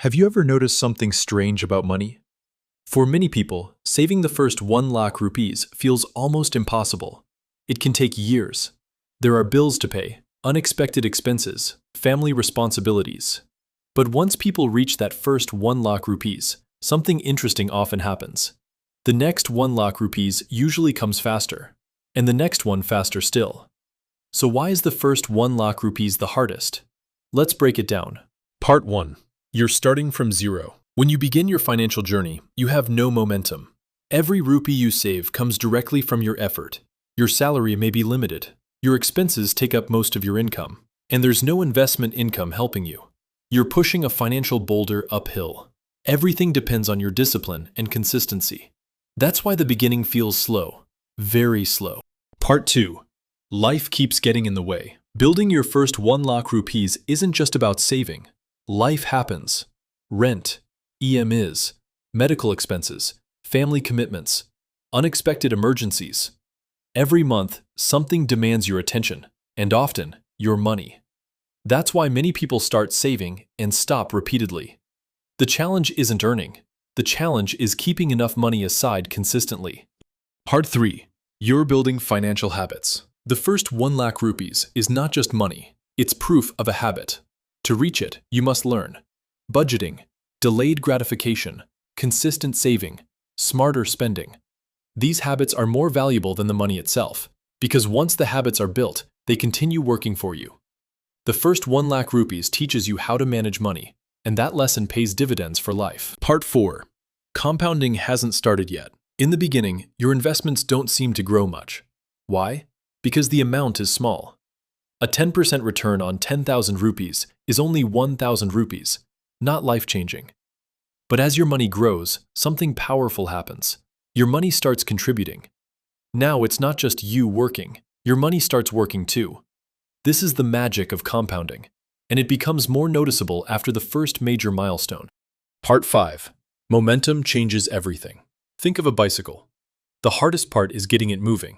Have you ever noticed something strange about money? For many people, saving the first 1 lakh rupees feels almost impossible. It can take years. There are bills to pay, unexpected expenses, family responsibilities. But once people reach that first 1 lakh rupees, something interesting often happens. The next 1 lakh rupees usually comes faster, and the next one faster still. So why is the first 1 lakh rupees the hardest? Let's break it down. Part 1. You're starting from zero. When you begin your financial journey, you have no momentum. Every rupee you save comes directly from your effort. Your salary may be limited. Your expenses take up most of your income, and there's no investment income helping you. You're pushing a financial boulder uphill. Everything depends on your discipline and consistency. That's why the beginning feels slow, very slow. Part 2. Life keeps getting in the way. Building your first 1 lakh rupees isn't just about saving. Life happens. Rent, EMIs, medical expenses, family commitments, unexpected emergencies. Every month, something demands your attention, and often, your money. That's why many people start saving and stop repeatedly. The challenge isn't earning. The challenge is keeping enough money aside consistently. Part 3. You're building financial habits. The first 1 lakh rupees is not just money. It's proof of a habit. To reach it, you must learn budgeting, delayed gratification, consistent saving, smarter spending. These habits are more valuable than the money itself, because once the habits are built, they continue working for you. The first 1 lakh rupees teaches you how to manage money, and that lesson pays dividends for life. Part 4. Compounding hasn't started yet. In the beginning, your investments don't seem to grow much. Why? Because the amount is small. A 10% return on 10,000 rupees is only 1,000 rupees, not life-changing. But as your money grows, something powerful happens. Your money starts contributing. Now it's not just you working, your money starts working too. This is the magic of compounding, and it becomes more noticeable after the first major milestone. Part 5. Momentum changes everything. Think of a bicycle. The hardest part is getting it moving.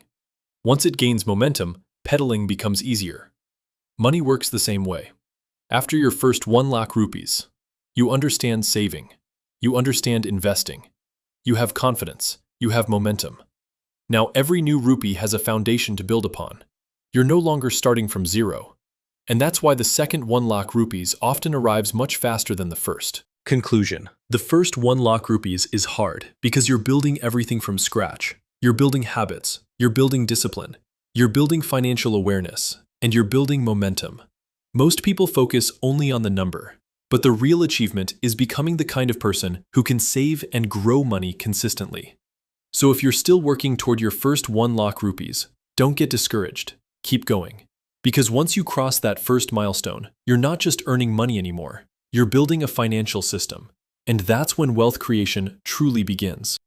Once it gains momentum, pedaling becomes easier. Money works the same way. After your first 1 lakh rupees, you understand saving. You understand investing. You have confidence. You have momentum. Now every new rupee has a foundation to build upon. You're no longer starting from zero. And that's why the second 1 lakh rupees often arrives much faster than the first. Conclusion. The first 1 lakh rupees is hard because you're building everything from scratch. You're building habits. You're building discipline. You're building financial awareness. And you're building momentum. Most people focus only on the number, but the real achievement is becoming the kind of person who can save and grow money consistently. So if you're still working toward your first 1 lakh rupees, don't get discouraged. Keep going. Because once you cross that first milestone, you're not just earning money anymore. You're building a financial system. And that's when wealth creation truly begins.